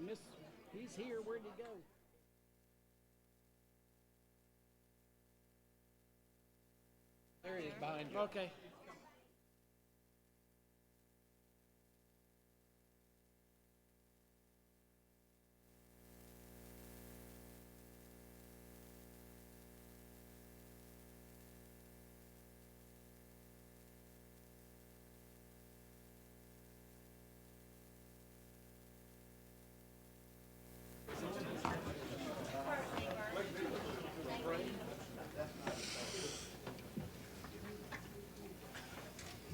Miss, he's here. Where'd he go? There he is behind you. Okay.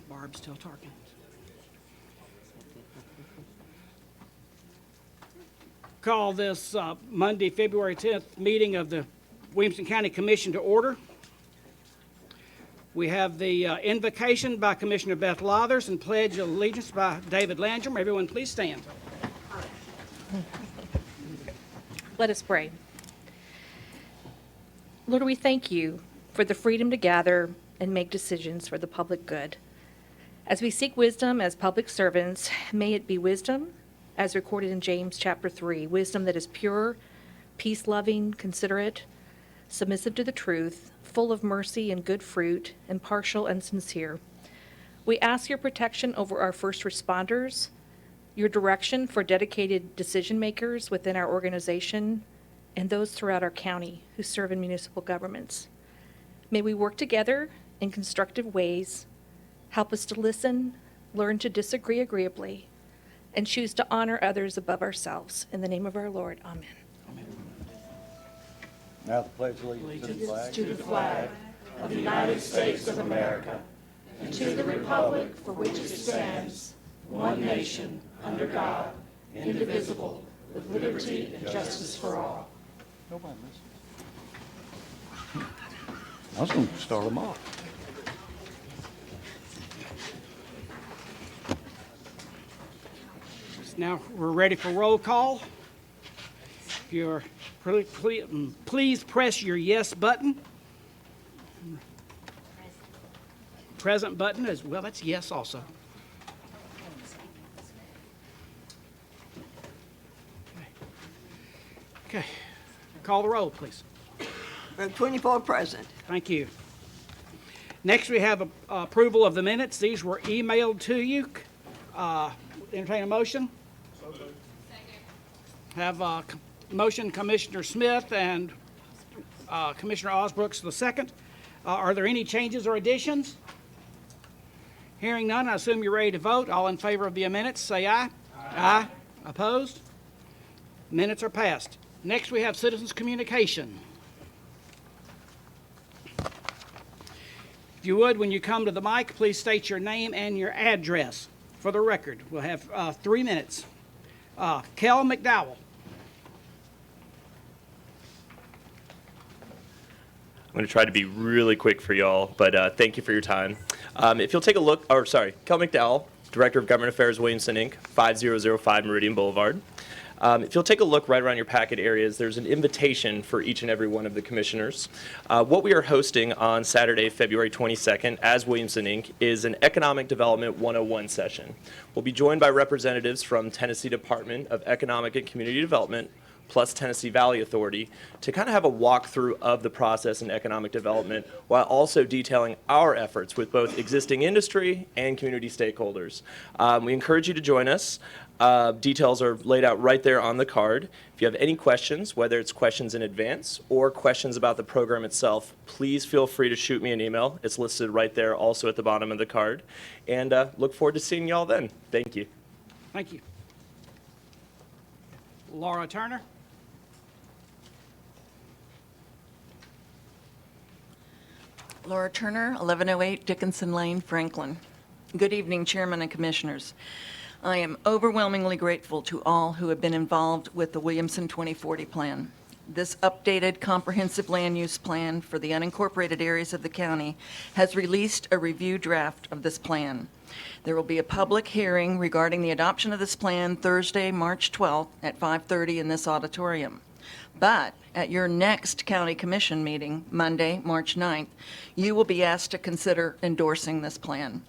Barb's still talking. Call this Monday, February 10th meeting of the Williamson County Commission to order. We have the invocation by Commissioner Beth Lothers and Pledge of Allegiance by David Landrum. Everyone please stand. Let us pray. Lord, we thank you for the freedom to gather and make decisions for the public good. As we seek wisdom as public servants, may it be wisdom, as recorded in James chapter 3, wisdom that is pure, peace-loving, considerate, submissive to the truth, full of mercy and good fruit, impartial and sincere. We ask your protection over our first responders, your direction for dedicated decision makers within our organization, and those throughout our county who serve in municipal governments. May we work together in constructive ways. Help us to listen, learn to disagree agreeably, and choose to honor others above ourselves. In the name of our Lord, amen. Amen. Now the pledge of allegiance To the flag of the United States of America, and to the republic for which it stands, one nation, under God, indivisible, with liberty and justice for all. Nobody listens. I was going to start them off. Now we're ready for roll call. If you're please press your yes button. Present button as well. That's yes also. Okay. Call the roll, please. 24 present. Thank you. Next, we have approval of the minutes. These were emailed to you. Entertain a motion. Have motion Commissioner Smith and Commissioner Osbrooks the second. Are there any changes or additions? Hearing none, I assume you're ready to vote. All in favor of the minutes, say aye. Aye. Opposed? Minutes are passed. Next, we have citizens' communication. If you would, when you come to the mic, please state your name and your address for the record. We'll have 3 minutes. Kel McDowell. I'm going to try to be really quick for y'all, but thank you for your time. If you'll take a look, Kel McDowell, Director of Government Affairs, Williamson, Inc., 5005 Meridian Boulevard. If you'll take a look right around your packet areas, there's an invitation for each and every one of the commissioners. What we are hosting on Saturday, February 22nd, as Williamson, Inc., is an Economic Development 101 session. We'll be joined by representatives from Tennessee Department of Economic and Community Development, plus Tennessee Valley Authority, to kind of have a walkthrough of the process in economic development while also detailing our efforts with both existing industry and community stakeholders. We encourage you to join us. Details are laid out right there on the card. If you have any questions, whether it's questions in advance or questions about the program itself, please feel free to shoot me an email. It's listed right there also at the bottom of the card. And look forward to seeing y'all then. Thank you. Thank you. Laura Turner. Laura Turner, 1108 Dickinson Lane, Franklin. Good evening, Chairman and Commissioners. I am overwhelmingly grateful to all who have been involved with the Williamson 2040 plan. This updated comprehensive land use plan for the unincorporated areas of the county has released a review draft of this plan. There will be a public hearing regarding the adoption of this plan Thursday, March 12th at 5:30 in this auditorium. But at your next county commission meeting, Monday, March 9th, you will be asked to consider endorsing this plan.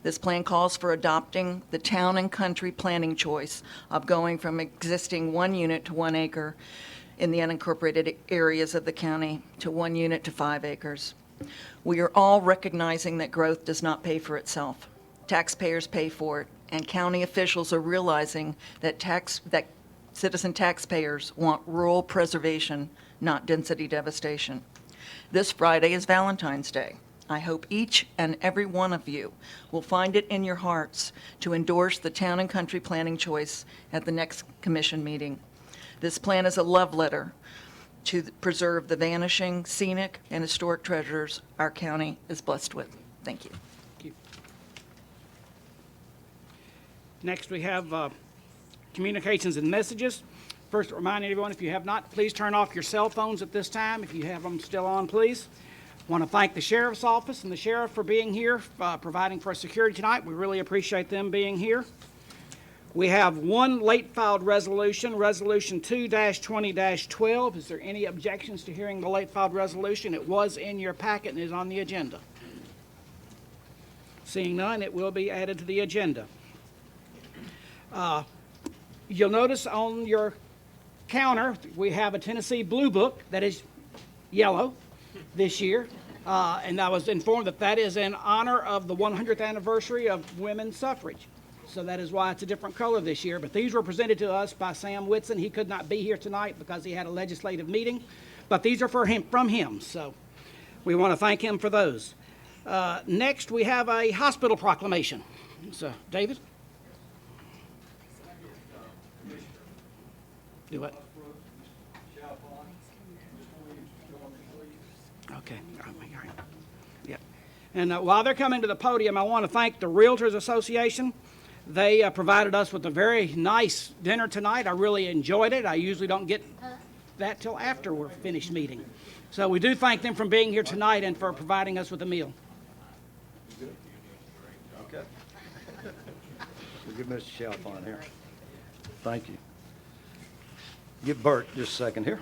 This plan calls for adopting the town and country planning choice of going from existing 1 unit to 1 acre in the unincorporated areas of the county to 1 unit to 5 acres. We are all recognizing that growth does not pay for itself. Taxpayers pay for it, and county officials are realizing that citizen taxpayers want rural preservation, not density devastation. This Friday is Valentine's Day. I hope each and every one of you will find it in your hearts to endorse the town and country planning choice at the next commission meeting. This plan is a love letter to preserve the vanishing, scenic, and historic treasures our county is blessed with. Thank you. Thank you. Next, we have communications and messages. First, remind everyone, if you have not, please turn off your cell phones at this time. If you have them still on, please. Want to thank the Sheriff's Office and the Sheriff for being here, providing for security tonight. We really appreciate them being here. We have one late filed resolution, Resolution 2-20-12. Is there any objections to hearing the late filed resolution? It was in your packet and is on the agenda. Seeing none, it will be added to the agenda. You'll notice on your counter, we have a Tennessee Blue Book that is yellow this year. And I was informed that that is in honor of the 100th anniversary of women's suffrage. So that is why it's a different color this year. But these were presented to us by Sam Whitson. He could not be here tonight because he had a legislative meeting. But these are from him. So we want to thank him for those. Next, we have a hospital proclamation. So, David? Do what? Okay. All right. Yep. And while they're coming to the podium, I want to thank the Realtors Association. They provided us with a very nice dinner tonight. I really enjoyed it. I usually don't get that till after we're finished meeting. So we do thank them for being here tonight and for providing us with a meal. Okay. We'll give Mr. Chalfant here. Thank you. Give Bert just a second here.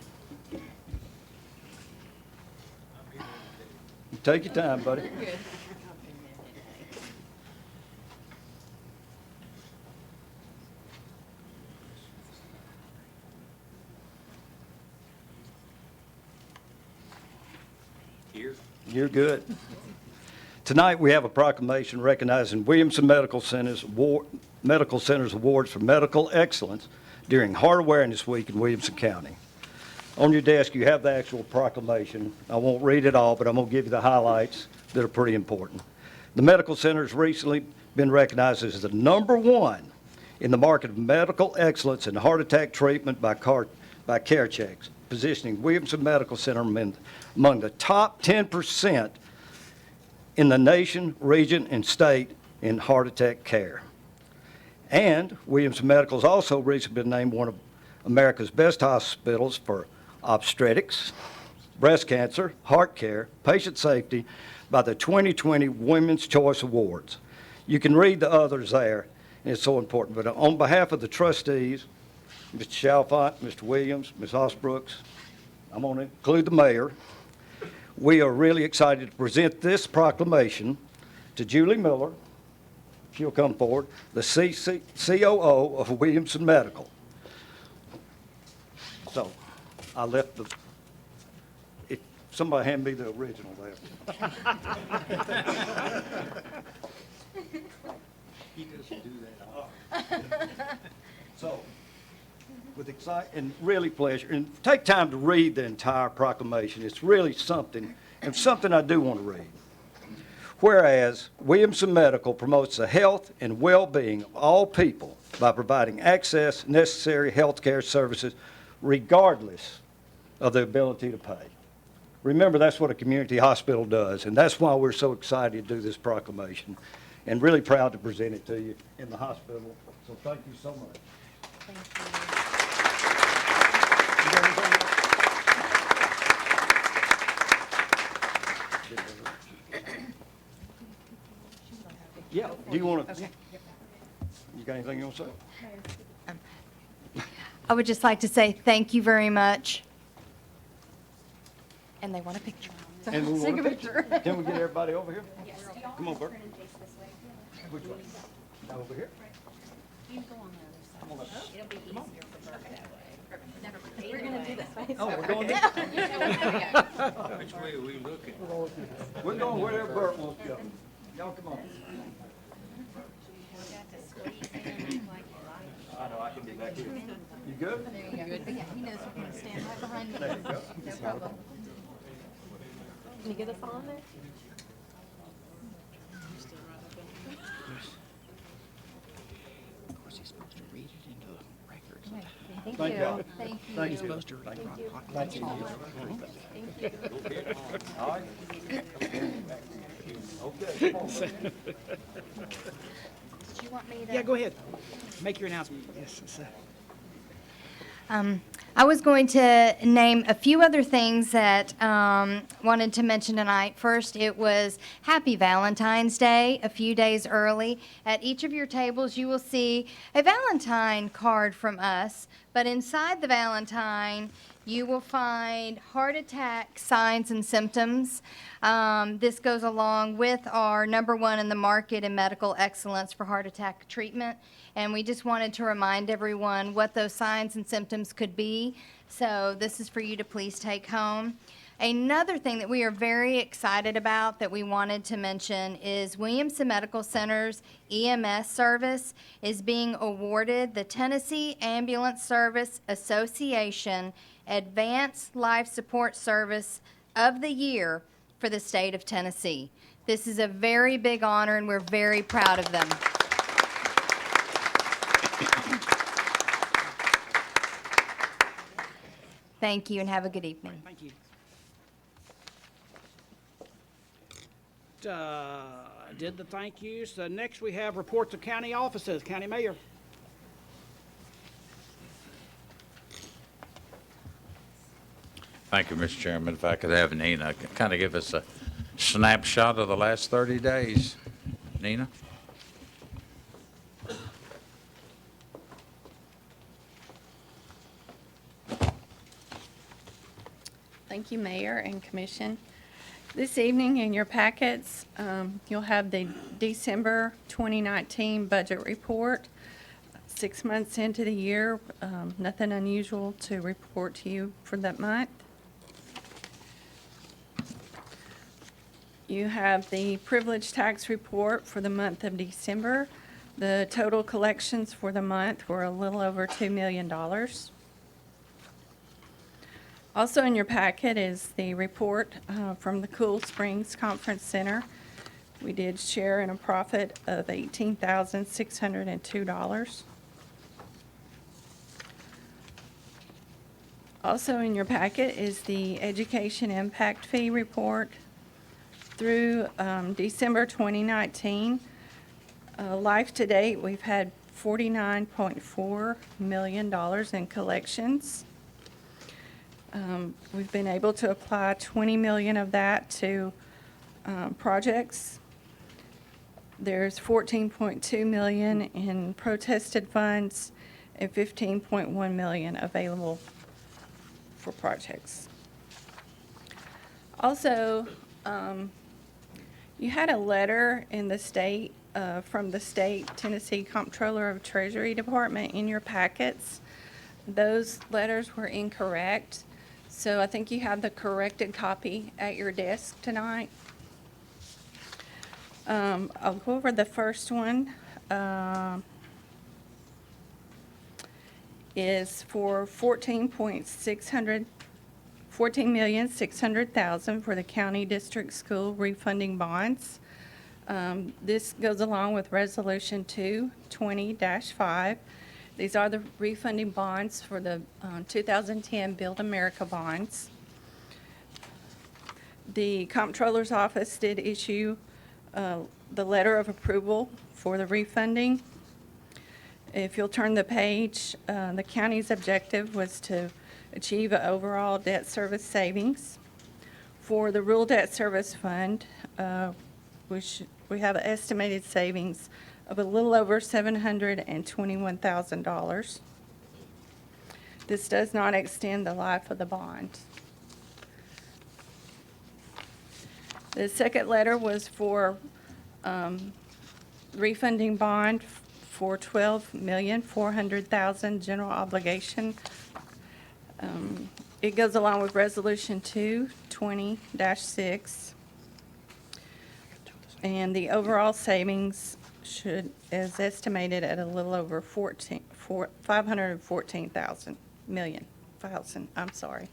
Take your time, buddy. You're good. Tonight, we have a proclamation recognizing Williamson Medical Center's awards for medical excellence during Heart Awareness Week in Williamson County. On your desk, you have the actual proclamation. I won't read it all, but I'm going to give you the highlights that are pretty important. The medical center has recently been recognized as the #1 in the market of medical excellence in heart attack treatment by CareChecks, positioning Williamson Medical Center among the top 10% in the nation, region, and state in heart attack care. And Williamson Medical has also recently been named one of America's best hospitals for obstetrics, breast cancer, heart care, patient safety by the 2020 Women's Choice Awards. You can read the others there, and it's so important. But on behalf of the trustees, Mr. Chalfant, Mr. Williams, Ms. Osbrooks, I'm going to include the mayor. We are really excited to present this proclamation to Julie Miller. She'll come forward, the COO of Williamson Medical. So I left if somebody hand me the original there. He doesn't do that. So, with excitement and really pleasure, and take time to read the entire proclamation. It's really something, and something I do want to read. Whereas Williamson Medical promotes the health and well-being of all people by providing access to necessary health care services regardless of their ability to pay. Remember, that's what a community hospital does, and that's why we're so excited to do this proclamation and really proud to present it to you in the hospital. So thank you so much. Thank you. Yeah, do you want to, you got anything you want to say? I would just like to say thank you very much And they want a picture. And we want a picture. Can we get everybody over here? Come on, Bert. Which way? Over here? Come on up here. We're gonna do this way. Oh, we're going this Which way are we looking? We're going wherever Bert wants to go. Y'all come on. I know, I can be back here. You good? He knows we're gonna stand right behind you. There you go. No problem. Can you get us all in there? Of course, he's supposed to read it into the records. Thank y'all. Thank you. Thank you. Supposed to read it. All right. Okay. Did you want me to? Yeah, go ahead. Make your announcement. Yes, sir. I was going to name a few other things that wanted to mention tonight. First, it was Happy Valentine's Day, a few days early. At each of your tables, you will see a Valentine card from us, but inside the Valentine, you will find heart attack signs and symptoms. This goes along with our #1 in the market in medical excellence for heart attack treatment. And we just wanted to remind everyone what those signs and symptoms could be. So this is for you to please take home. Another thing that we are very excited about that we wanted to mention is Williamson Medical Center's EMS service is being awarded the Tennessee Ambulance Service Association Advanced Life Support Service of the Year for the state of Tennessee. This is a very big honor, and we're very proud of them. Thank you, and have a good evening. Thank you. Did the thank yous. Next, we have reports of county offices. County Mayor. Thank you, Mr. Chairman. If I could have Nina kind of give us a snapshot of the last 30 days. Nina? Thank you, Mayor and Commission. This evening in your packets, you'll have the December 2019 budget report. 6 months into the year, nothing unusual to report to you for that month. You have the privilege tax report for the month of December. The total collections for the month were a little over $2 million. Also in your packet is the report from the Cool Springs Conference Center. We did share in a profit of $18,602. Also in your packet is the Education Impact Fee Report. Through December 2019, life to date, we've had $49.4 million in collections. We've been able to apply $20 million of that to projects. There's $14.2 million in protested funds and $15.1 million available for projects. Also, you had a letter in the state, from the state Tennessee Comptroller of Treasury Department in your packets. Those letters were incorrect. So I think you have the corrected copy at your desk tonight. I'll go over the first one. Is for $14,600,000 for the county district school refunding bonds. This goes along with Resolution 220-5. These are the refunding bonds for the 2010 Build America bonds. The Comptroller's Office did issue the letter of approval for the refunding. If you'll turn the page, the county's objective was to achieve an overall debt service savings. For the Rural Debt Service Fund, we have an estimated savings of a little over $721,000. This does not extend the life of the bond. The second letter was for refunding bond for $12,400,000 general obligation. It goes along with Resolution 220-6. And the overall savings is estimated at a little over 514,000 million, I'm sorry.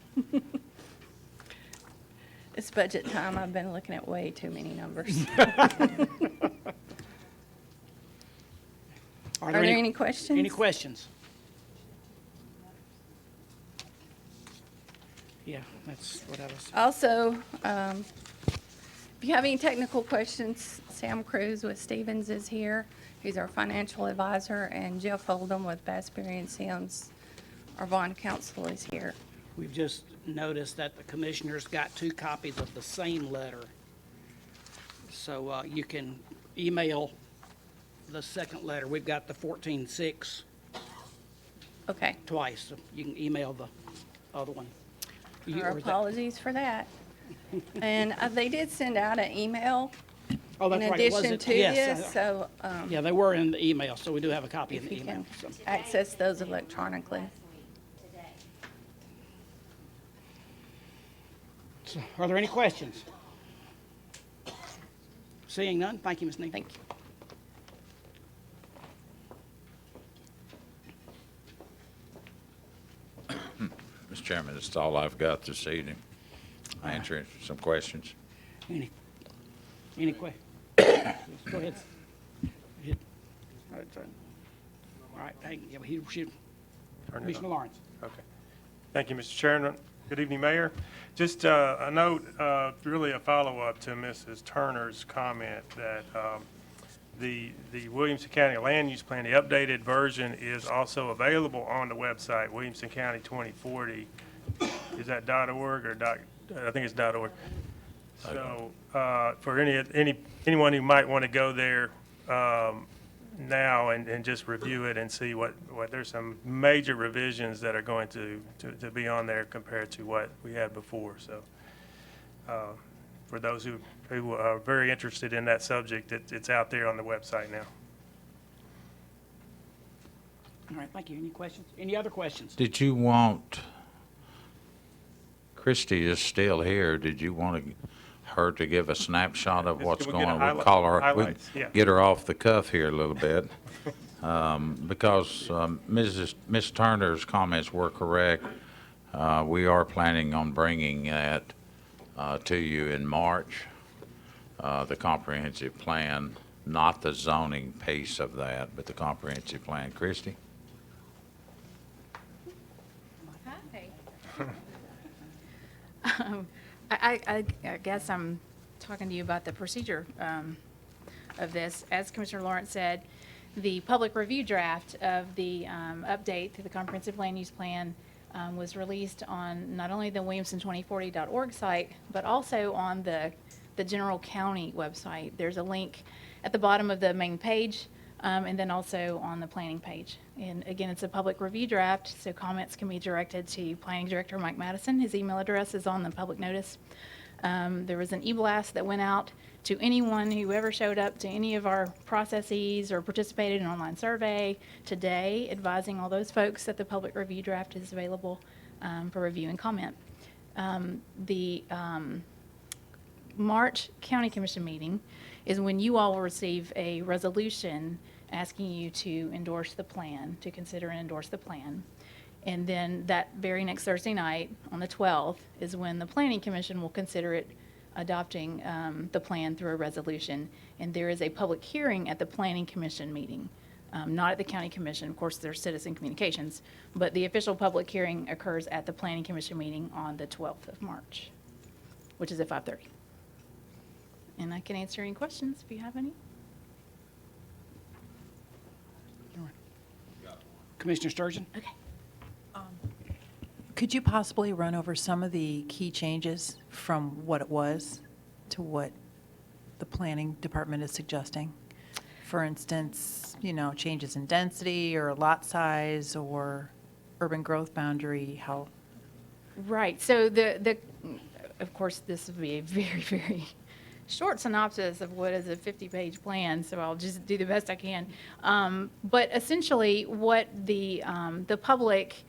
It's budget time. I've been looking at way too many numbers. Are there any questions? Any questions? Yeah, that's what I was. Also, if you have any technical questions, Sam Cruz with Stevens is here. He's our financial advisor, and Jeff Oldham with Bassbury and Sims, our bond counsel, is here. We've just noticed that the commissioners got 2 copies of the same letter. So you can email the second letter. We've got the 14-6 Okay. twice. So you can email the other one. Our apologies for that. And they did send out an email Oh, that's in right. It addition wasn't- to yes, this, so Yeah, they were in the email, so we do have a copy in if the you email. can So. access those electronically. So, are there any questions? Seeing none, thank you, Ms. Neal. Thank you. Mr. Chairman, that's all I've got this evening. Answering some questions. Any questions? Go ahead. All right, thank you. Commissioner Lawrence. Okay. Thank you, Mr. Chairman. Good evening, Mayor. Just a note, really a follow-up to Mrs. Turner's comment that the Williamson County Land Use Plan, the updated version, is also available on the website, Williamson County 2040. Is that .org or I think it's .org. So for anyone who might want to go there now and just review it and see what there's some major revisions that are going to be on there compared to what we had before. So for those who are very interested in that subject, it's out there on the website now. All right, thank you. Any questions? Any other questions? Did you want, Christie is still here, did you want her to give a snapshot of Yes, what's can we going get a on? We'll call her, we'll highlights? Yeah. get her off the cuff here a little bit. Because Ms. Turner's comments were correct. We are planning on bringing that to you in March, the comprehensive plan, not the zoning piece of that, but the comprehensive plan. Christie? I guess I'm talking to you about the procedure of this. As Commissioner Lawrence said, the public review draft of the update to the comprehensive land use plan was released on not only the Williamson2040.org site, but also on the general county website. There's a link at the bottom of the main page, and then also on the planning page. And again, it's a public review draft, so comments can be directed to Planning Director Mike Madison. His email address is on the public notice. There was an e-blast that went out to anyone who ever showed up to any of our processes or participated in an online survey today, advising all those folks that the public review draft is available for review and comment. The March County Commission meeting is when you all will receive a resolution asking you to endorse the plan, to consider and endorse the plan. And then that very next Thursday night, on the 12th, is when the Planning Commission will consider it adopting the plan through a resolution. And there is a public hearing at the Planning Commission meeting, not at the County Commission. Of course, there's citizen communications, but the official public hearing occurs at the Planning Commission meeting on the 12th of March, which is at 5:30. And I can answer any questions if you have any. Commissioner Sturgeon? Okay. Could you possibly run over some of the key changes from what it was to what the planning department is suggesting? For instance, changes in density or lot size or urban growth boundary, how? Right, so of course, this would be a very, very short synopsis of what is a 50-page plan, so I'll just do the best I can. But essentially, what the public,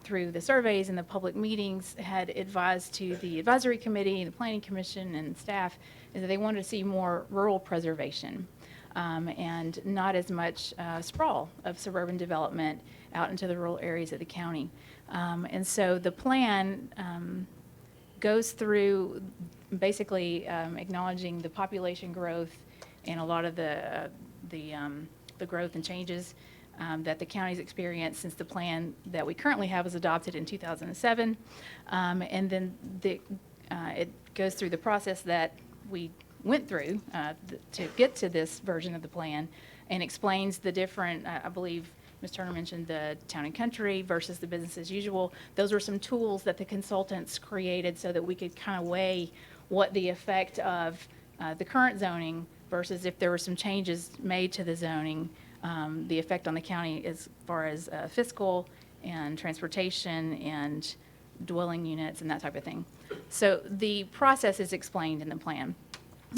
through the surveys and the public meetings, had advised to the advisory committee, the planning commission, and staff is that they wanted to see more rural preservation and not as much sprawl of suburban development out into the rural areas of the county. And so the plan goes through basically acknowledging the population growth and a lot of the growth and changes that the county's experienced since the plan that we currently have was adopted in 2007. And then it goes through the process that we went through to get to this version of the plan and explains the different, I believe Ms. Turner mentioned the town and country versus the business as usual. Those were some tools that the consultants created so that we could kind of weigh what the effect of the current zoning versus if there were some changes made to the zoning, the effect on the county as far as fiscal and transportation and dwelling units and that type of thing. So the process is explained in the plan.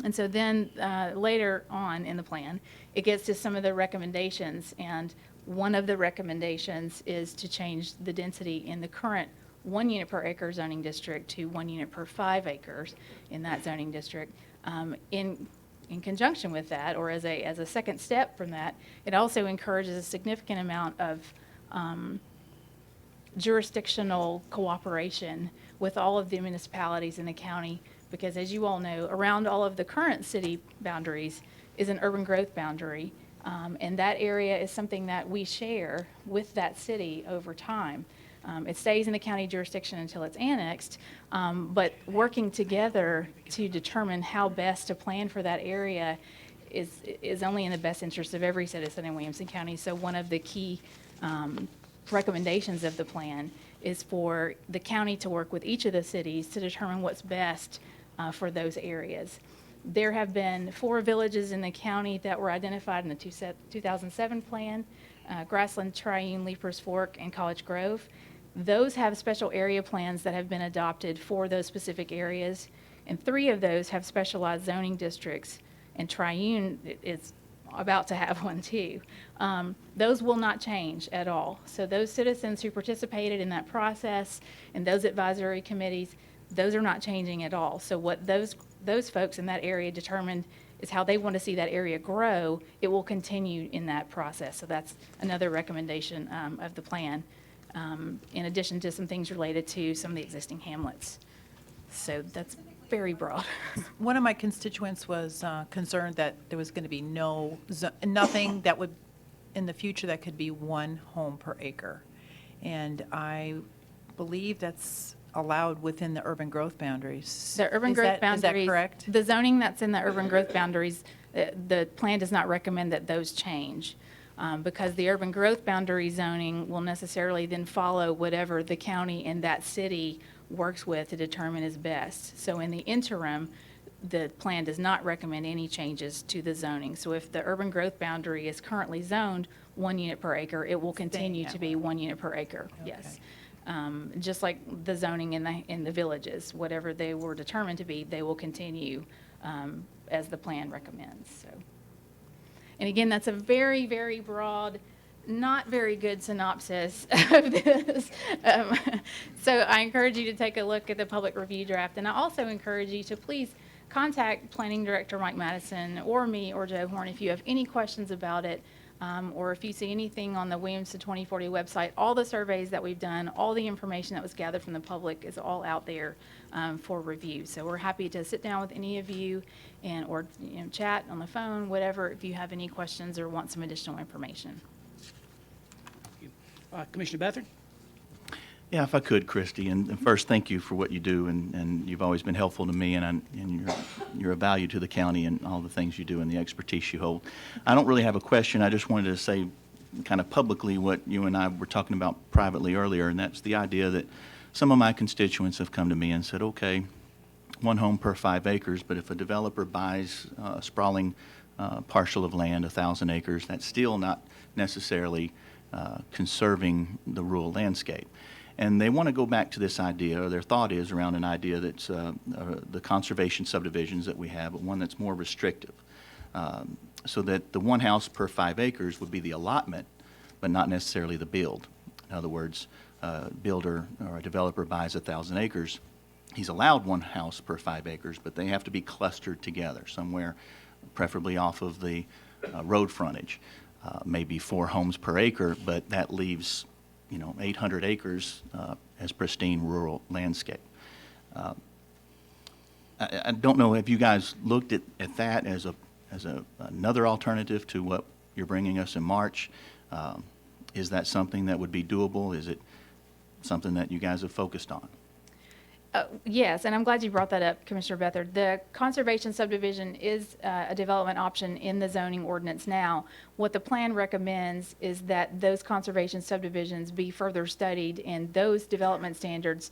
And so then later on in the plan, it gets to some of the recommendations. And one of the recommendations is to change the density in the current 1 unit per acre zoning district to 1 unit per 5 acres in that zoning district. In conjunction with that, or as a second step from that, it also encourages a significant amount of jurisdictional cooperation with all of the municipalities in the county, because as you all know, around all of the current city boundaries is an urban growth boundary, and that area is something that we share with that city over time. It stays in the county jurisdiction until it's annexed, but working together to determine how best to plan for that area is only in the best interest of every citizen in Williamson County. So one of the key recommendations of the plan is for the county to work with each of the cities to determine what's best for those areas. There have been 4 villages in the county that were identified in the 2007 plan, Grassland, Triune, Leapers Fork, and College Grove. Those have special area plans that have been adopted for those specific areas, and 3 of those have specialized zoning districts, and Triune is about to have one too. Those will not change at all. So those citizens who participated in that process and those advisory committees, those are not changing at all. So what those folks in that area determined is how they want to see that area grow. It will continue in that process. So that's another recommendation of the plan, in addition to some things related to some of the existing hamlets. So that's very broad. One of my constituents was concerned that there was going to be nothing that would, in the future, that could be 1 home per acre. And I believe that's allowed within the urban growth boundaries. The urban growth boundaries. Is that correct? The zoning that's in the urban growth boundaries, the plan does not recommend that those change. Because the urban growth boundary zoning will necessarily then follow whatever the county and that city works with to determine is best. So in the interim, the plan does not recommend any changes to the zoning. So if the urban growth boundary is currently zoned 1 unit per acre, it will continue to be 1 unit per acre, yes. Just like the zoning in the villages, whatever they were determined to be, they will continue as the plan recommends, so. And again, that's a very, very broad, not very good synopsis of this. So I encourage you to take a look at the public review draft. And I also encourage you to please contact Planning Director Mike Madison or me or Joe Horn if you have any questions about it, or if you see anything on the Williamson 2040 website. All the surveys that we've done, all the information that was gathered from the public is all out there for review. So we're happy to sit down with any of you or chat on the phone, whatever, if you have any questions or want some additional information. Commissioner Bethard? Yeah, if I could, Christy, and first, thank you for what you do, and you've always been helpful to me, and you're a value to the county and all the things you do and the expertise you hold. I don't really have a question. I just wanted to say kind of publicly what you and I were talking about privately earlier, and that's the idea that some of my constituents have come to me and said, okay, 1 home per 5 acres, but if a developer buys a sprawling parcel of land, 1,000 acres, that's still not necessarily conserving the rural landscape. And they want to go back to this idea, or their thought is around an idea that's the conservation subdivisions that we have, but one that's more restrictive. So that the one house per 5 acres would be the allotment, but not necessarily the build. In other words, a builder or a developer buys 1,000 acres. He's allowed one house per 5 acres, but they have to be clustered together somewhere, preferably off of the road frontage. Maybe 4 homes per acre, but that leaves, 800 acres as pristine rural landscape. I don't know, have you guys looked at that as another alternative to what you're bringing us in March? Is that something that would be doable? Is it something that you guys have focused on? Yes, and I'm glad you brought that up, Commissioner Beathard. The conservation subdivision is a development option in the zoning ordinance now. What the plan recommends is that those conservation subdivisions be further studied and those development standards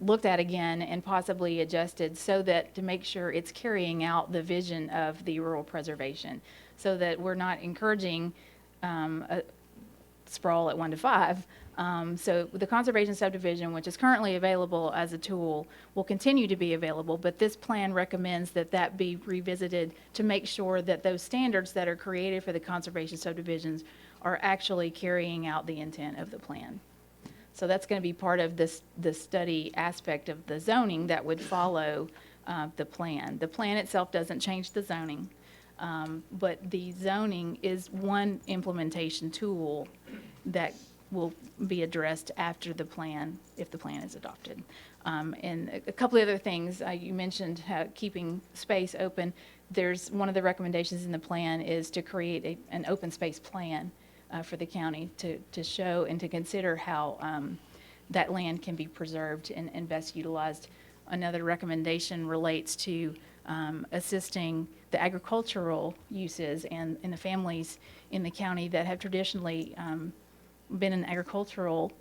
looked at again and possibly adjusted so that to make sure it's carrying out the vision of the rural preservation, so that we're not encouraging a sprawl at 1 to 5. So the conservation subdivision, which is currently available as a tool, will continue to be available, but this plan recommends that that be revisited to make sure that those standards that are created for the conservation subdivisions are actually carrying out the intent of the plan. So that's going to be part of the study aspect of the zoning that would follow the plan. The plan itself doesn't change the zoning, but the zoning is one implementation tool that will be addressed after the plan, if the plan is adopted. And a couple of other things, you mentioned keeping space open. There's one of the recommendations in the plan is to create an open space plan for the county to show and to consider how that land can be preserved and best utilized. Another recommendation relates to assisting the agricultural uses and the families in the county that have traditionally been in agricultural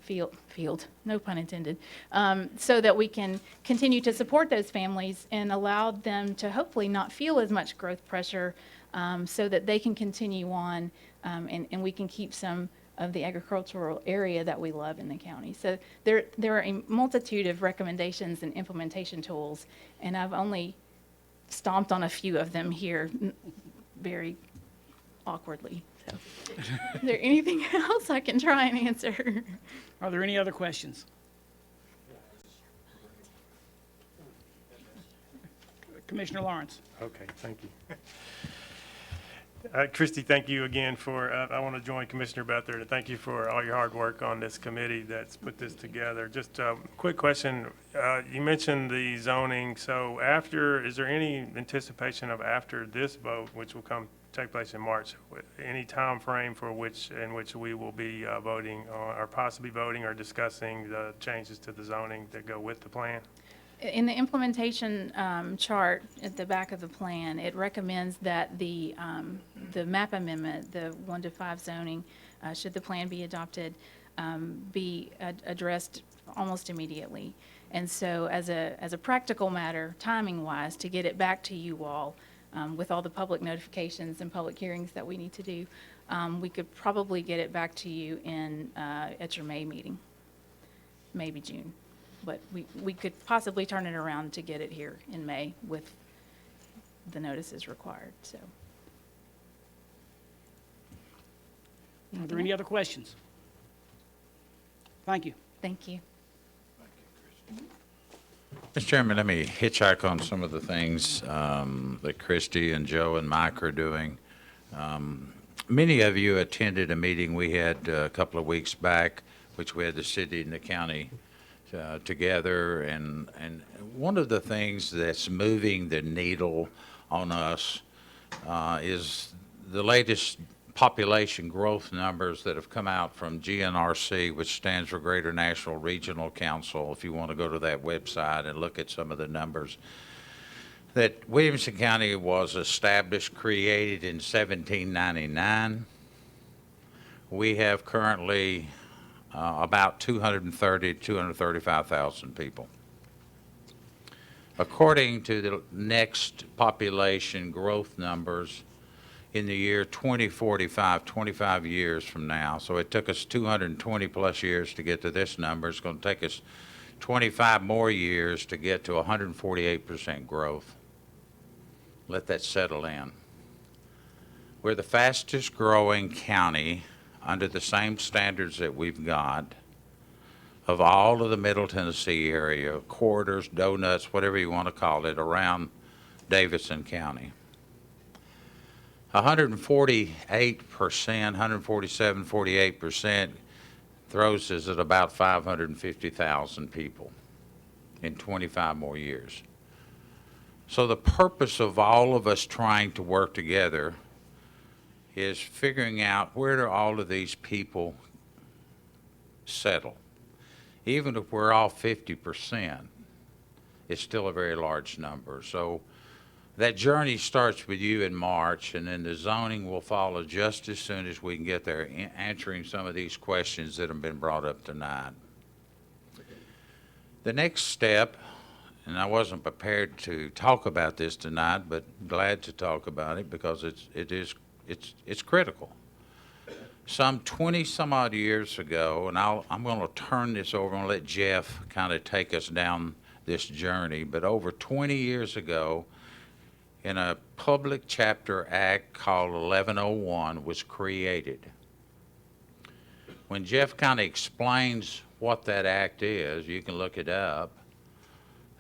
field, no pun intended, so that we can continue to support those families and allow them to hopefully not feel as much growth pressure, so that they can continue on and we can keep some of the agricultural area that we love in the county. So there are a multitude of recommendations and implementation tools, and I've only stomped on a few of them here very awkwardly. So, is there anything else I can try and answer? Are there any other questions? Commissioner Lawrence. Okay, thank you. Christie, thank you again for, I want to join Commissioner Beathard and thank you for all your hard work on this committee that's put this together. Just a quick question. You mentioned the zoning, so is there any anticipation of after this vote, which will take place in March, any time frame in which we will be voting or possibly voting or discussing the changes to the zoning that go with the plan? In the implementation chart at the back of the plan, it recommends that the map amendment, the 1 to 5 zoning, should the plan be adopted, be addressed almost immediately. And so as a practical matter, timing-wise, to get it back to you all, with all the public notifications and public hearings that we need to do, we could probably get it back to you at your May meeting, maybe June. But we could possibly turn it around to get it here in May with the notices required, so. Are there any other questions? Thank you. Thank you. Mr. Chairman, let me hitchhike on some of the things that Christie and Joe and Mike are doing. Many of you attended a meeting we had a couple of weeks back, which we had the city and the county together, and one of the things that's moving the needle on us is the latest population growth numbers that have come out from GNRC, which stands for Greater National Regional Council. If you want to go to that website and look at some of the numbers, that Williamson County was established, created in 1799. We have currently about 230, 235,000 people. According to the next population growth numbers, in the year 2045, 25 years from now. So it took us 220 plus years to get to this number. It's going to take us 25 more years to get to 148% growth. Let that settle in. We're the fastest growing county under the same standards that we've got of all of the Middle Tennessee area, corridors, donuts, whatever you want to call it, around Davidson County. 148%, 147, 48% throws us at about 550,000 people in 25 more years. So the purpose of all of us trying to work together is figuring out where do all of these people settle. Even if we're all 50%, it's still a very large number. So that journey starts with you in March, and then the zoning will follow just as soon as we can get there, answering some of these questions that have been brought up tonight. The next step, and I wasn't prepared to talk about this tonight, but glad to talk about it because it's critical. Some 20 some odd years ago, and I'm going to turn this over and let Jeff kind of take us down this journey, but over 20 years ago, in a public chapter act called 1101 was created. When Jeff kind of explains what that act is, you can look it up,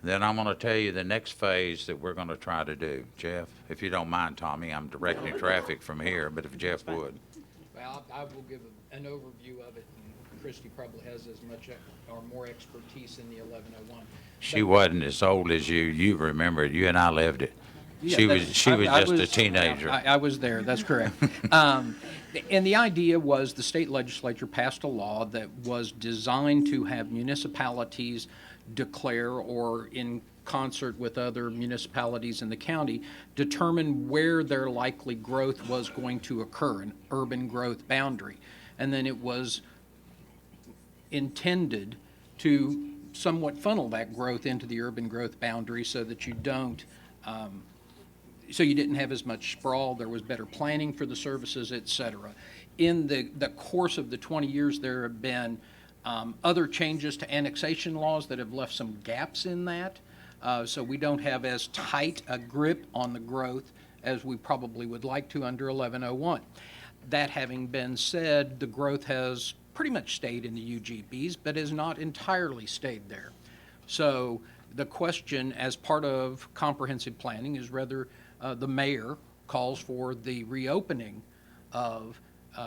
then I'm going to tell you the next phase that we're going to try to do. Jeff, if you don't mind, Tommy, I'm directing traffic from here, but if Jeff would. Well, I will give an overview of it, and Christie probably has as much or more expertise in the 1101. She wasn't as old as you. You remember it. You and I lived it. Yeah, She was I just a teenager. I was there, that's correct. And the idea was the state legislature passed a law that was designed to have municipalities declare, or in concert with other municipalities in the county, determine where their likely growth was going to occur, an urban growth boundary. And then it was intended to somewhat funnel that growth into the urban growth boundary so that you don't so you didn't have as much sprawl, there was better planning for the services, et cetera. In the course of the 20 years, there have been other changes to annexation laws that have left some gaps in that. So we don't have as tight a grip on the growth as we probably would like to under 1101. That having been said, the growth has pretty much stayed in the UGBs, but has not entirely stayed there. So the question as part of comprehensive planning is whether the mayor calls for the reopening of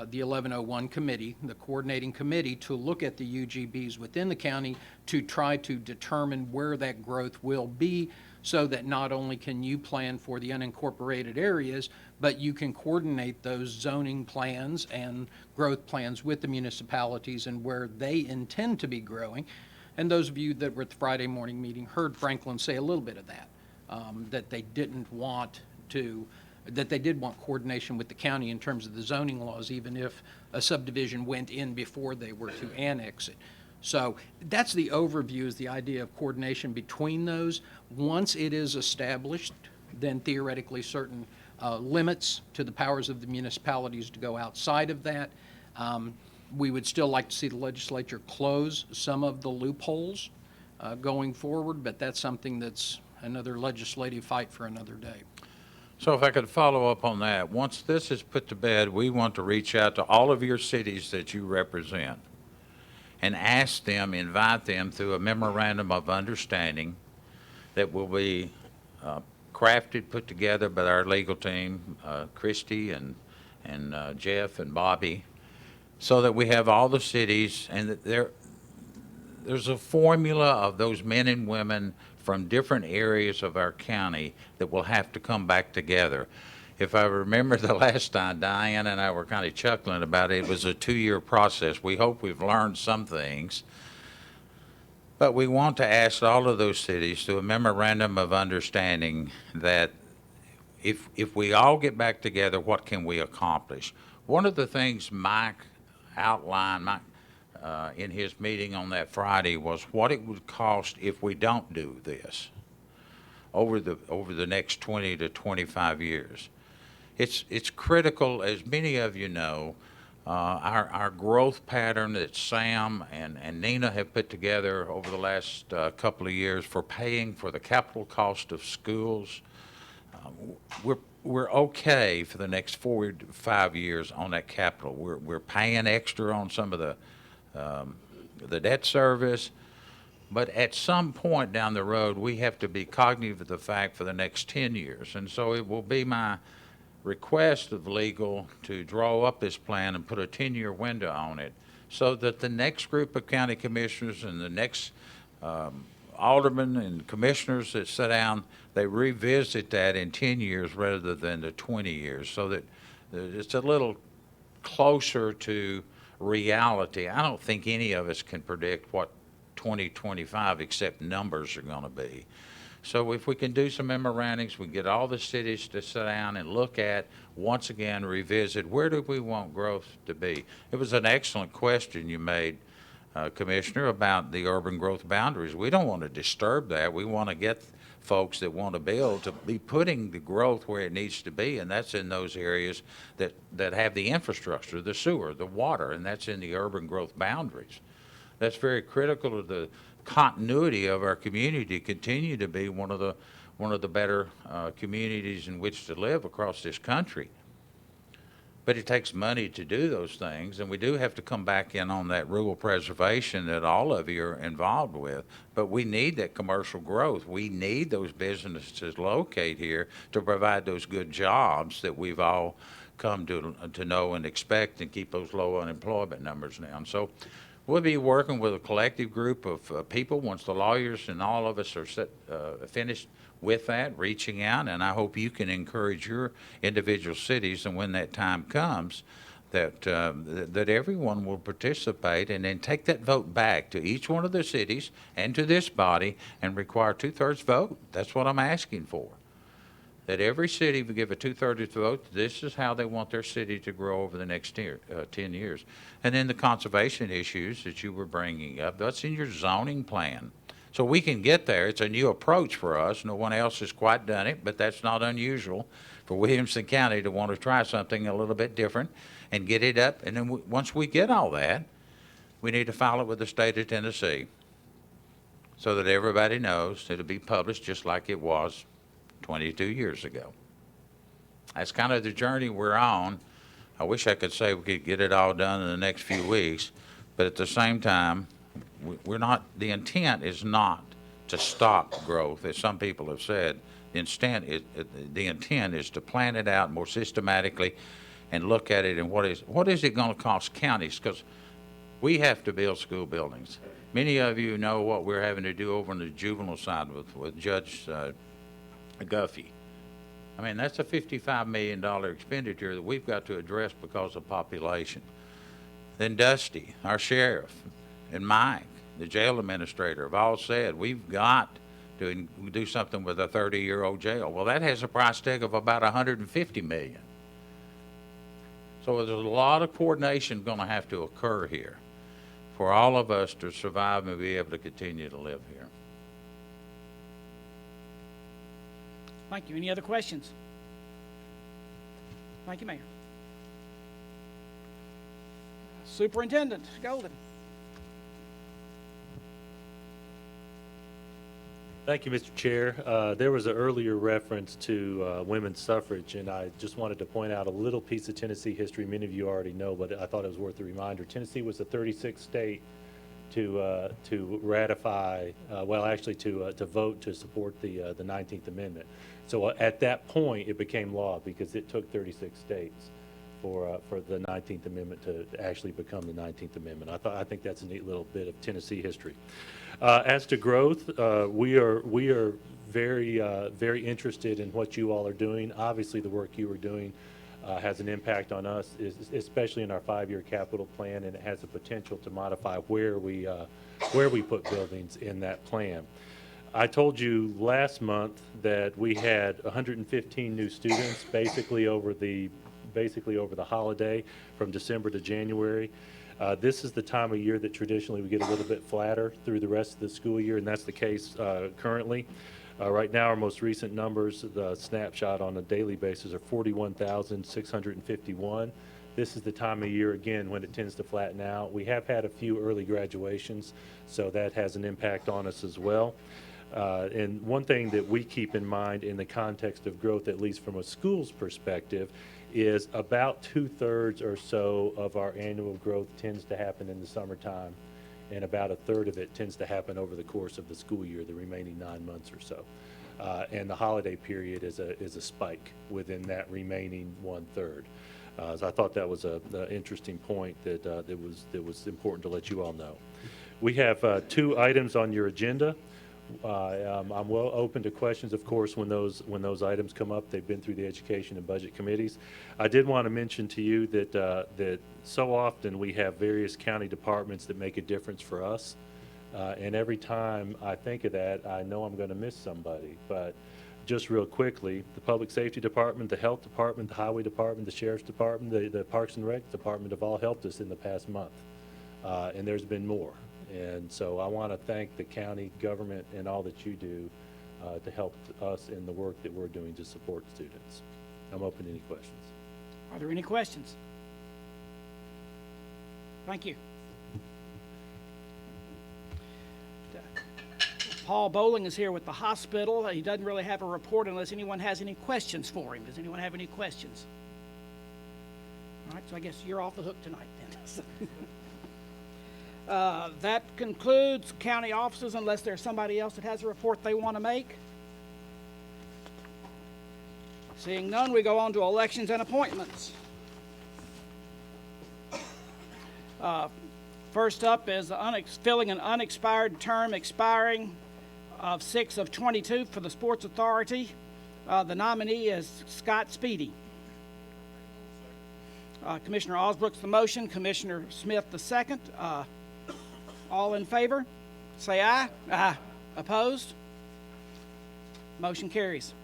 the 1101 committee, the coordinating committee, to look at the UGBs within the county to try to determine where that growth will be, so that not only can you plan for the unincorporated areas, but you can coordinate those zoning plans and growth plans with the municipalities and where they intend to be growing. And those of you that were at the Friday morning meeting heard Franklin say a little bit of that, that they didn't want to, that they did want coordination with the county in terms of the zoning laws, even if a subdivision went in before they were to annex it. So that's the overview, is the idea of coordination between those. Once it is established, then theoretically certain limits to the powers of the municipalities to go outside of that. We would still like to see the legislature close some of the loopholes going forward, but that's something that's another legislative fight for another day. So if I could follow up on that, once this is put to bed, we want to reach out to all of your cities that you represent and ask them, invite them through a memorandum of understanding that will be crafted, put together by our legal team, Christie and Jeff and Bobby, so that we have all the cities, and that there's a formula of those men and women from different areas of our county that will have to come back together. If I remember the last time, Diane and I were kind of chuckling about it, it was a 2-year process. We hope we've learned some things. But we want to ask all of those cities through a memorandum of understanding that if we all get back together, what can we accomplish? One of the things Mike outlined in his meeting on that Friday was what it would cost if we don't do this over the next 20 to 25 years. it's critical, as many of you know, our growth pattern that Sam and Nina have put together over the last couple of years for paying for the capital cost of schools. We're okay for the next 4 to 5 years on that capital. We're paying extra on some of the debt service, but at some point down the road, we have to be cognizant of the fact for the next 10 years. And so it will be my request of legal to draw up this plan and put a 10-year window on it so that the next group of county commissioners and the next aldermen and commissioners that sit down, they revisit that in 10 years rather than the 20 years, so that it's a little closer to reality. I don't think any of us can predict what 2025 except numbers are going to be. So if we can do some memorandums, we get all the cities to sit down and look at, once again, revisit, where do we want growth to be? It was an excellent question you made, Commissioner, about the urban growth boundaries. We don't want to disturb that. We want to get folks that want to build to be putting the growth where it needs to be, and that's in those areas that have the infrastructure, the sewer, the water, and that's in the urban growth boundaries. That's very critical to the continuity of our community, continue to be one of the better communities in which to live across this country. But it takes money to do those things, and we do have to come back in on that rural preservation that all of you are involved with. But we need that commercial growth. We need those businesses locate here to provide those good jobs that we've all come to know and expect, and keep those low unemployment numbers down. So we'll be working with a collective group of people once the lawyers and all of us are finished with that, reaching out, and I hope you can encourage your individual cities, and when that time comes, that everyone will participate, and then take that vote back to each one of the cities and to this body and require 2/3 vote. That's what I'm asking for. That every city will give a 2/3 vote. This is how they want their city to grow over the next 10 years. And then the conservation issues that you were bringing up, that's in your zoning plan. So we can get there. It's a new approach for us. No one else has quite done it, but that's not unusual for Williamson County to want to try something a little bit different and get it up. And then once we get all that, we need to file it with the state of Tennessee so that everybody knows it'll be published just like it was 22 years ago. That's kind of the journey we're on. I wish I could say we could get it all done in the next few weeks, but at the same time, we're not, the intent is not to stop growth, as some people have said. The intent is to plan it out more systematically and look at it and what is it going to cost counties, because we have to build school buildings. Many of you know what we're having to do over on the juvenile side with Judge Guffey. I mean, that's a $55 million expenditure that we've got to address because of population. Then Dusty, our sheriff, and Mike, the jail administrator, have all said we've got to do something with a 30-year-old jail. Well, that has a price tag of about $150 million. So there's a lot of coordination going to have to occur here for all of us to survive and be able to continue to live here. Thank you. Any other questions? Thank you, Mayor. Superintendent Golden. Thank you, Mr. Chair. There was an earlier reference to women's suffrage, and I just wanted to point out a little piece of Tennessee history. Many of you already know, but I thought it was worth a reminder. Tennessee was the 36th state to ratify, to vote to support the 19th Amendment. So at that point, it became law because it took 36 states for the 19th Amendment to actually become the 19th Amendment. I think that's a neat little bit of Tennessee history. As to growth, we are very interested in what you all are doing. Obviously, the work you are doing has an impact on us, especially in our 5-year capital plan, and it has the potential to modify where we put buildings in that plan. I told you last month that we had 115 new students basically over the holiday from December to January. This is the time of year that traditionally we get a little bit flatter through the rest of the school year, and that's the case currently. Right now, our most recent numbers, the snapshot on a daily basis, are 41,651. This is the time of year, again, when it tends to flatten out. We have had a few early graduations, so that has an impact on us as well. And one thing that we keep in mind in the context of growth, at least from a school's perspective, is about 2/3 or so of our annual growth tends to happen in the summertime, and about 1/3 of it tends to happen over the course of the school year, the remaining 9 months or so. And the holiday period is a spike within that remaining 1/3. So I thought that was an interesting point that was important to let you all know. We have 2 items on your agenda. I'm well open to questions, of course, when those items come up. They've been through the Education and Budget Committees. I did want to mention to you that so often we have various county departments that make a difference for us. And every time I think of that, I know I'm going to miss somebody. But just real quickly, the Public Safety Department, the Health Department, the Highway Department, the Sheriff's Department, the Parks and Rec Department have all helped us in the past month. And there's been more. And so I want to thank the county government and all that you do to help us in the work that we're doing to support students. I'm open to any questions. Are there any questions? Thank you. Paul Bowling is here with the hospital. He doesn't really have a report unless anyone has any questions for him. Does anyone have any questions? All right, so I guess you're off the hook tonight then. That concludes county offices unless there's somebody else that has a report they want to make. Seeing none, we go on to elections and appointments. First up is filling an unexpired term expiring of 6 of 22 for the Sports Authority. The nominee is Scott Speedy. Commissioner Osbrook's the motion, Commissioner Smith the second. All in favor, say aye. Aye. Opposed? Motion carries.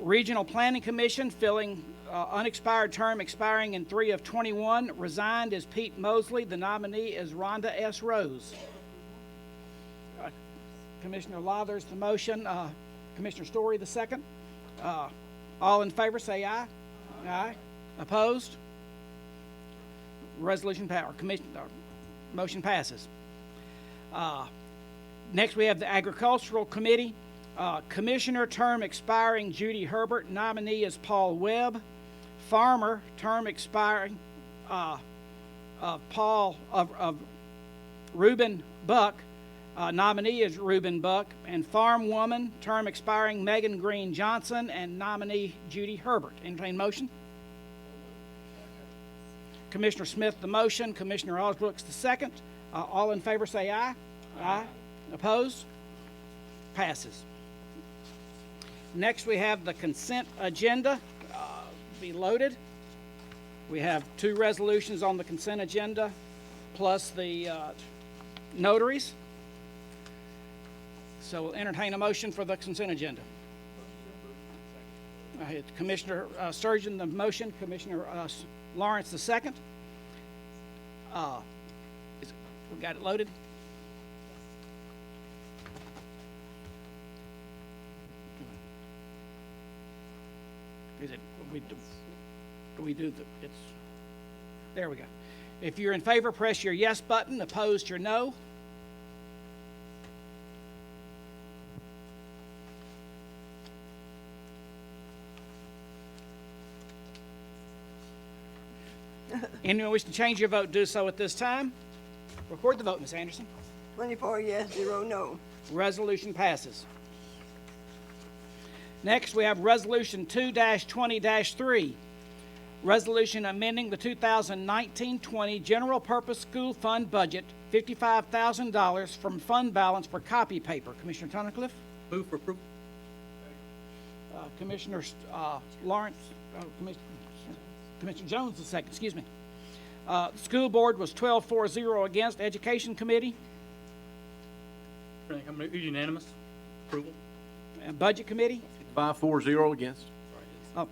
Regional Planning Commission filling unexpired term expiring in 3 of 21. Resigned is Pete Mosley. The nominee is Rhonda S. Rose. Commissioner Lawler's the motion. Commissioner Story the second. All in favor say aye. Aye. Opposed? Resolution power. Motion passes. Next we have the Agricultural Committee. Commissioner term expiring Judy Herbert. Nominee is Paul Webb. Farmer term expiring Reuben Buck. Nominee is Reuben Buck. And Farm Woman term expiring Megan Green Johnson and nominee Judy Herbert. Entertain motion. Commissioner Smith the motion, Commissioner Osbrooks the second. All in favor say aye. Aye. Opposed? Passes. Next we have the consent agenda be loaded. We have 2 resolutions on the consent agenda plus the notaries. So we'll entertain a motion for the consent agenda. Commissioner Sturgeon the motion, Commissioner Lawrence the second. We got it loaded. Is it? Do we do the? It's. There we go. If you're in favor, press your yes button. Opposed, your no. Anyone wish to change your vote, do so at this time. Record the vote, Ms. Anderson. 24 yes, 0 no. Resolution passes. Next, we have Resolution 2-20-3. Resolution amending the 2019-20 General Purpose School Fund budget, $55,000 from fund balance for copy paper. Commissioner Tunnicliffe? Move for approval. Commissioner Lawrence, Commissioner Jones the second, excuse me. The school board was 12-4-0 against. Education Committee? Unanimous approval. And Budget Committee? 5-4-0 against.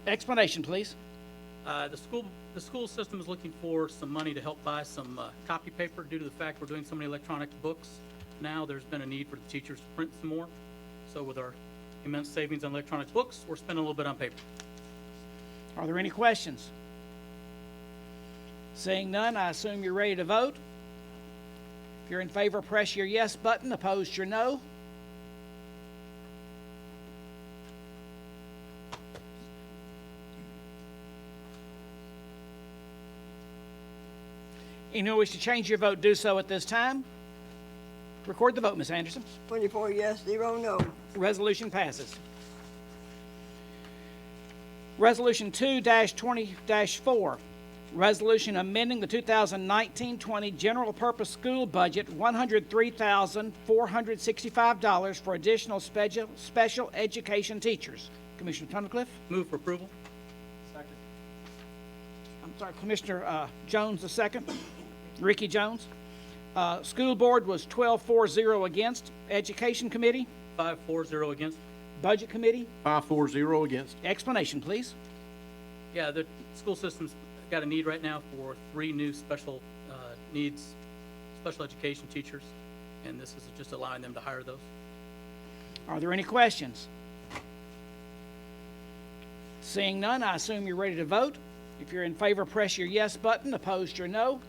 Explanation, please. The school system is looking for some money to help buy some copy paper due to the fact we're doing so many electronic books. Now there's been a need for the teachers to print some more. So with our immense savings on electronic books, we're spending a little bit on paper. Are there any questions? Seeing none, I assume you're ready to vote. If you're in favor, press your yes button. Opposed, your no. Anyone wish to change your vote, do so at this time. Record the vote, Ms. Anderson. 24 yes, 0 no. Resolution passes. Resolution 2-20-4, resolution amending the 2019-20 general purpose school budget, $103,465 for additional special education teachers. Commissioner Tunnicliffe? Move for approval. I'm sorry, Commissioner Jones the second. Ricky Jones. School board was 12-4-0 against. Education committee? 5-4-0 against. Budget committee? 5-4-0 against. Explanation, please. Yeah, the school system's got a need right now for 3 new special needs, special education teachers, and this is just allowing them to hire those. Are there any questions? Seeing none, I assume you're ready to vote. If you're in favor, press your yes button. Opposed, your no.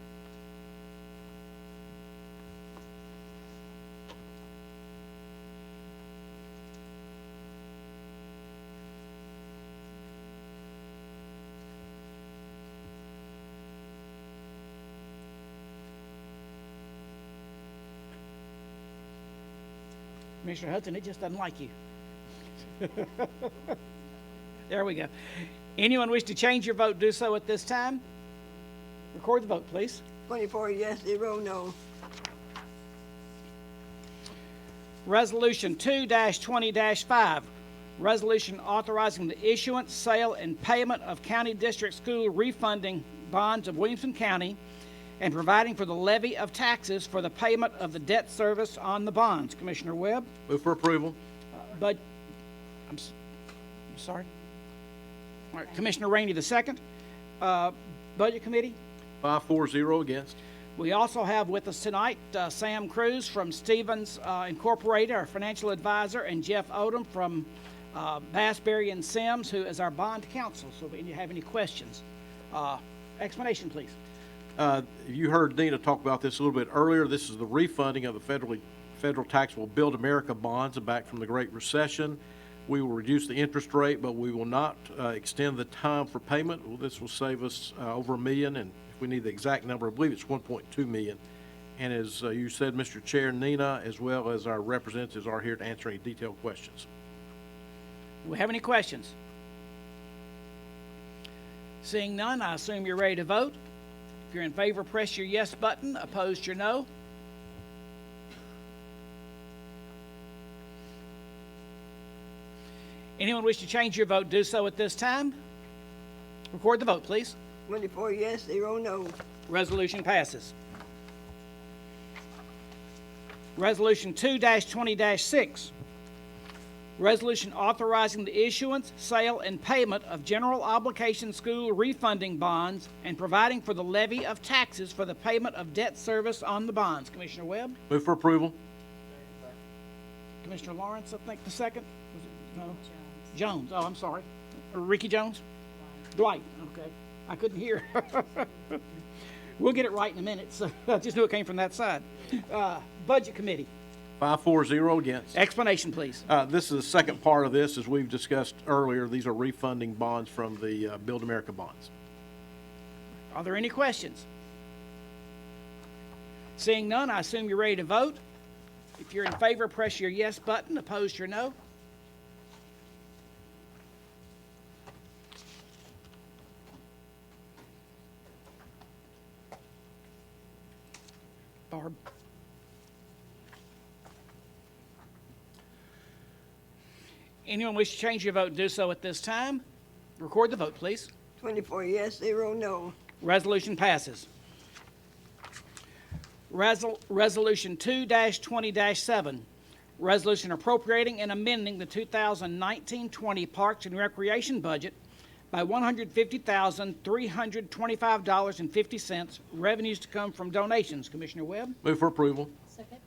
Commissioner Hudson, it just doesn't like you. There we go. Anyone wish to change your vote, do so at this time. Record the vote, please. 24 yes, 0 no. Resolution 2-20-5, resolution authorizing the issuance, sale, and payment of county district school refunding bonds of Williamson County and providing for the levy of taxes for the payment of the debt service on the bonds. Commissioner Webb? Move for approval. I'm sorry. All right, Commissioner Rainey the second. Budget Committee? 5-4-0 against. We also have with us tonight Sam Cruz from Stevens Incorporated, our financial advisor, and Jeff Odom from Bassberry and Sims, who is our bond counsel. So if you have any questions, explanation, please. You heard Nina talk about this a little bit earlier. This is the refunding of the federal taxable Build America bonds back from the Great Recession. We will reduce the interest rate, but we will not extend the time for payment. Well, this will save us over $1 million, and if we need the exact number, I believe it's $1.2 million. And as you said, Mr. Chair, Nina, as well as our representatives, are here to answer any detailed questions. Do we have any questions? Seeing none, I assume you're ready to vote. If you're in favor, press your yes button. Opposed, your no. Anyone wish to change your vote, do so at this time. Record the vote, please. 24 yes, 0 no. Resolution passes. Resolution 2-20-6. Resolution authorizing the issuance, sale, and payment of general obligation school refunding bonds and providing for the levy of taxes for the payment of debt service on the bonds. Commissioner Webb? Move for approval. Commissioner Lawrence, I think the second? Was it? No? Jones. Oh, I'm sorry. Ricky Jones? Dwight. Okay. I couldn't hear. We'll get it right in a minute. So I just knew it came from that side. Budget Committee. 5-4-0 against. Explanation, please. This is the second part of this, as we've discussed earlier. These are refunding bonds from the Build America bonds. Are there any questions? Seeing none, I assume you're ready to vote. If you're in favor, press your yes button. Opposed, your no. Barb. Anyone wish to change your vote, do so at this time. Record the vote, please. 24 yes, 0 no. Resolution passes. Resolution 2-20-7. Resolution appropriating and amending the 2019-20 Parks and Recreation budget by $150,325.50. Revenues to come from donations. Commissioner Webb? Move for approval. Second.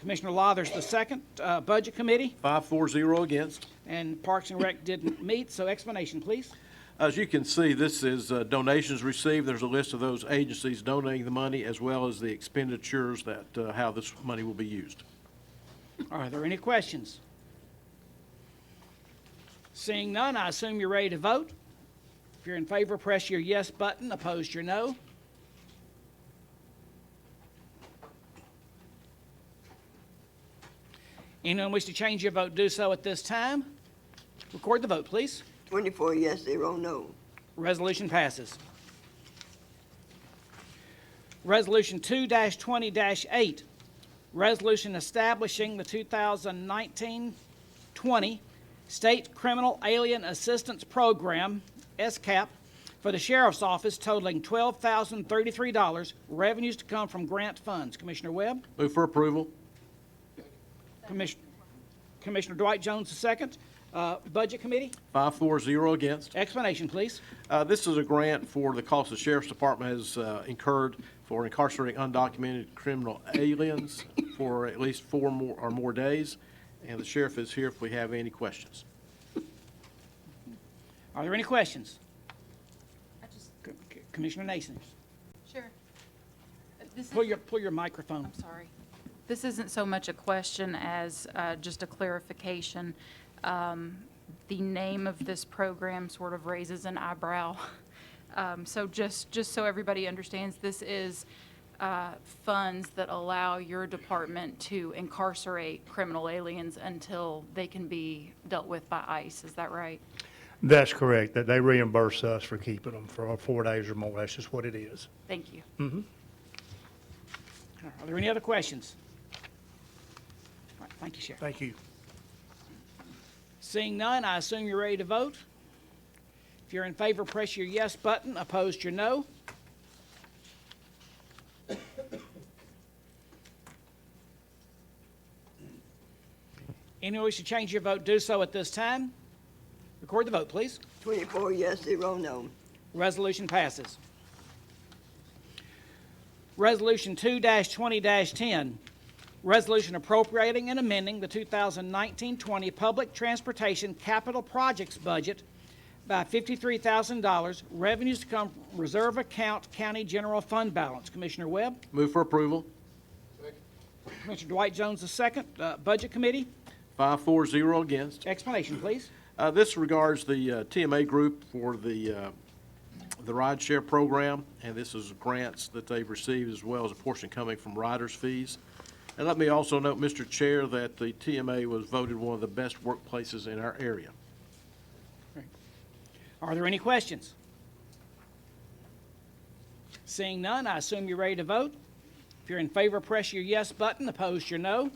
Commissioner Lathers the second. Budget Committee 5-4-0 against. and Parks and Rec didn't meet, so explanation, please. As you can see, this is donations received. There's a list of those agencies donating the money as well as the expenditures that, how this money will be used. Are there any questions? Seeing none, I assume you're ready to vote. If you're in favor, press your yes button. Opposed, your no. Anyone wish to change your vote, do so at this time. Record the vote, please. 24 yes, 0 no. Resolution passes. Resolution 2-20-8, resolution establishing the 2019-20 State Criminal Alien Assistance Program, SCAP, for the Sheriff's Office totaling $12,033, revenues to come from grant funds. Commissioner Webb? Move for approval. Commissioner Dwight Jones II. Budget Committee? 5-4-0 against. Explanation, please. This is a grant for the cost the Sheriff's Department has incurred for incarcerating undocumented criminal aliens for at least 4 more days. And the sheriff is here if we have any questions. Are there any questions? Commissioner Nason? Sure. Pull your microphone. I'm sorry. This isn't so much a question as just a clarification. The name of this program sort of raises an eyebrow. So just so everybody understands, this is funds that allow your department to incarcerate criminal aliens until they can be dealt with by ICE. Is that right? That's correct, that they reimburse us for keeping them for 4 days or more. That's just what it is. Thank you. Are there any other questions? All right, thank you, Sheriff. Thank you. Seeing none, I assume you're ready to vote. If you're in favor, press your yes button. Opposed, your no. Anyone wish to change your vote, do so at this time. Record the vote, please. 24 yes, 0 no. Resolution passes. Resolution 2-20-10, resolution appropriating and amending the 2019-20 Public Transportation Capital Projects budget by $53,000, revenues to come from reserve account county general fund balance. Commissioner Webb? Move for approval. Commissioner Dwight Jones II. Budget Committee? 5-4-0 against. Explanation, please. This regards the TMA group for the rideshare program, and this is grants that they've received as well as a portion coming from riders' fees. And let me also note, Mr. Chair, that the TMA was voted one of the best workplaces in our area. Are there any questions? Seeing none, I assume you're ready to vote. If you're in favor, press your yes button. Opposed, your no.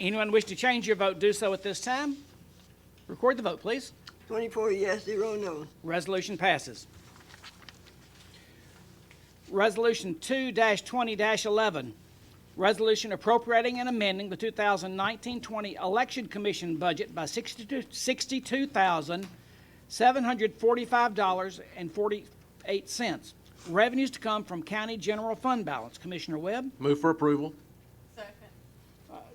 Anyone wish to change your vote, do so at this time. Record the vote, please. 24 yes, 0 no. Resolution passes. Resolution 2-20-11, resolution appropriating and amending the 2019-20 Election Commission budget by $62,745.48. Revenues to come from county general fund balance. Commissioner Webb? Move for approval.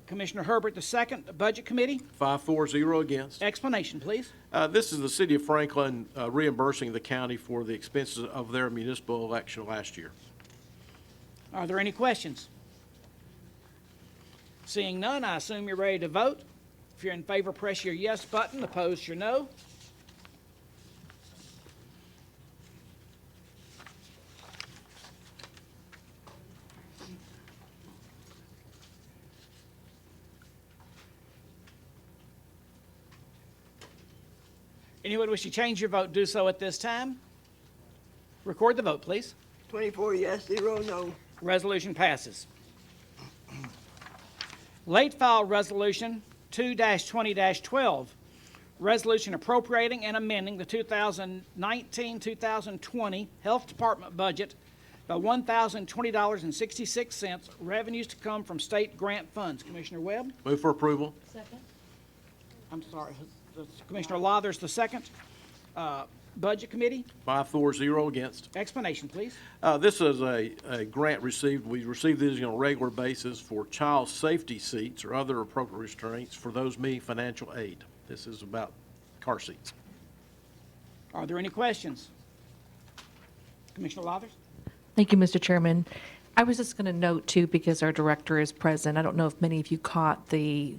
Commissioner Herbert II. Budget Committee? 5-4-0 against. Explanation, please. This is the city of Franklin reimbursing the county for the expenses of their municipal election last year. Are there any questions? Seeing none, I assume you're ready to vote. If you're in favor, press your yes button. Opposed, your no. Anyone wish to change your vote, do so at this time. Record the vote, please. 24 yes, 0 no. Resolution passes. Late file resolution 2-20-12, resolution appropriating and amending the 2019-2020 Health Department budget by $1,020.66, revenues to come from state grant funds. Commissioner Webb? Move for approval. I'm sorry. Commissioner Lathers the second. Budget Committee, 5-4-0 against. explanation, please. This is a grant received, we receive these on a regular basis for child safety seats or other appropriate restraints for those needing financial aid. This is about car seats. Are there any questions? Commissioner Lathers? Thank you, Mr. Chairman. I was just going to note, too, because our director is present, I don't know if many of you caught the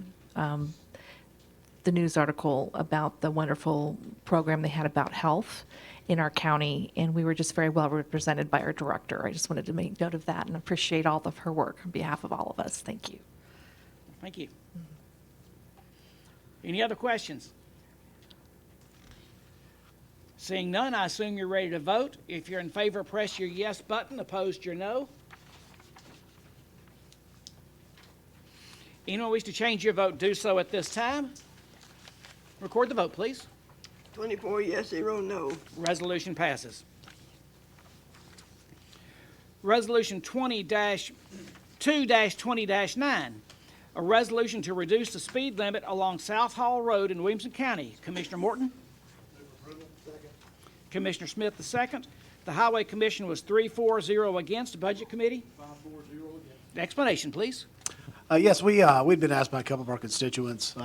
news article about the wonderful program they had about health in our county, and we were just very well represented by our director. I just wanted to make note of that and appreciate all of her work on behalf of all of us. Thank you. Thank you. Any other questions? Seeing none, I assume you're ready to vote. If you're in favor, press your yes button. Opposed, your no. Anyone wish to change your vote, do so at this time. Record the vote, please. 24 yes, 0 no. Resolution passes. Resolution 2-20-9, a resolution to reduce the speed limit along South Hall Road in Williamson County. Commissioner Morton? Commissioner Smith the second. The Highway Commission was 3-4-0 against. Budget Committee? 5-4-0 against. Explanation, please. Yes, we've been asked by a couple of our constituents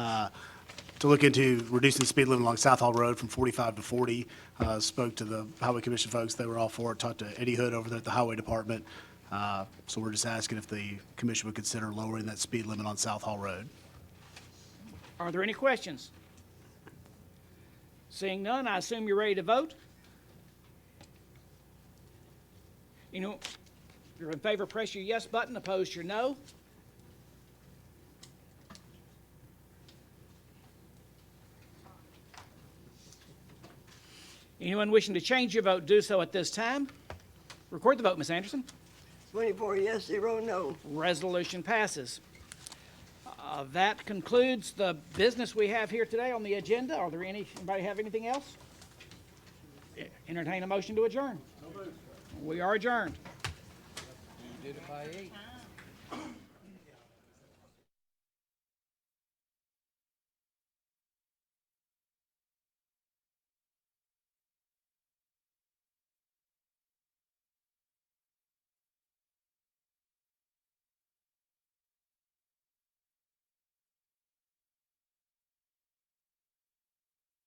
to look into reducing the speed limit along South Hall Road from 45 to 40. Spoke to the Highway Commission folks. They were all for it. Talked to Eddie Hood over there at the Highway Department. So we're just asking if the commission would consider lowering that speed limit on South Hall Road. Are there any questions? Seeing none, I assume you're ready to vote. You know, if you're in favor, press your yes button. Opposed, your no. Anyone wishing to change your vote, do so at this time. Record the vote, Ms. Anderson. 24 yes, 0 no. Resolution passes. That concludes the business we have here today on the agenda. Are there anybody have anything else? Entertain a motion to adjourn. We are adjourned. You did it by 8.